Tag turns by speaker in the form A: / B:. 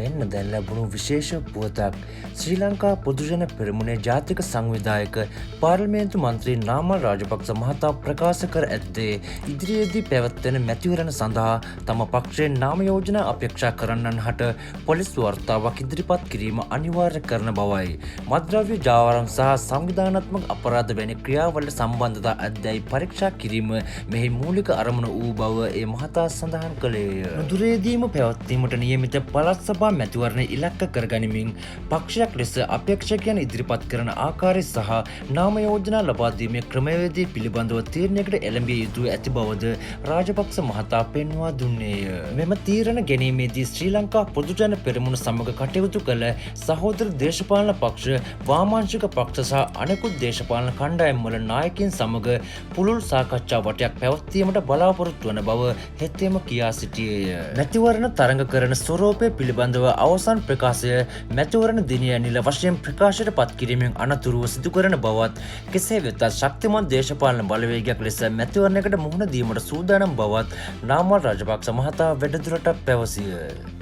A: මෙන්න දැන් ලැබුණු විශේෂ පුවතක්. ශ්‍රී ලංකා පොදුජන පෙරමුණේ ජාතික සංවිධායක පාර්ලිමේන්තු මන්ත්‍රී නාමල් රාජපක්ෂ මහතා ප්‍රකාශ කර ඇත්තේ ඉදිරියේදී පැවැත්වෙන මැතිවරණ සඳහා තම පක්ෂයෙන් නාම යෝජනා අපේක්ෂා කරන්නන් හට පොලිස් වාර්තාවක් ඉදිරිපත් කිරීම අනිවාර්ය කරන බවයි. මත්ද්‍රව්‍ය ජාවාරම් සහ සංවිධානාත්මක අපරාධ වැනි ක්‍රියාවලට සම්බන්ධතා ඇද්දැයි පරීක්ෂා කිරීම මෙහි මූලික අරමුණ වූ බව ඒ මහතා සඳහන් කළේය. නුදුරේදීම පැවැත්වීමට නියමිත පළාත් සභා මැතිවරණ ඉලක්ක කරගනිමින් පක්ෂයක් ලෙස අපේක්ෂකයන් ඉදිරිපත් කරන ආකාරය සහ නාම යෝජනා ලබා දීමේ ක්‍රමවේදය පිළිබඳව තීරණයකට එළඹිය යුතු ඇති බවද රාජපක්ෂ මහතා පෙන්වා දුන්නේය. මෙම තීරණ ගැනීමේදී ශ්‍රී ලංකා පොදුජන පෙරමුණ සමග කටයුතු කළ සහෝදර දේශපාලන පක්ෂ, වාමාංශික පක්ෂ සහ අනෙකුත් දේශපාලන කණ්ඩායම්වල නායකයින් සමග පුළුල් සාකච්ඡා වටයක් පැවැත්වීමට බලාපොරොත්තු වන බව හෙතෙම කියා සිටියේය. මැතිවරණ තරඟ කරන ස්වරූපය පිළිබඳව අවසන් ප්‍රකාශය මැතිවරණ දිනය නිල වශයෙන් ප්‍රකාශයට පත් කිරීමෙන් අනතුරුව සිදු කරන බවත්, කෙසේ වෙතත් ශක්තිමත් දේශපාලන බලවේගයක් ලෙස මැතිවරණයකට මුහුණ දීමට සූදානම් බවත් නාමල් රාජපක්ෂ මහතා වැඩිදුරටත් පැවසිය.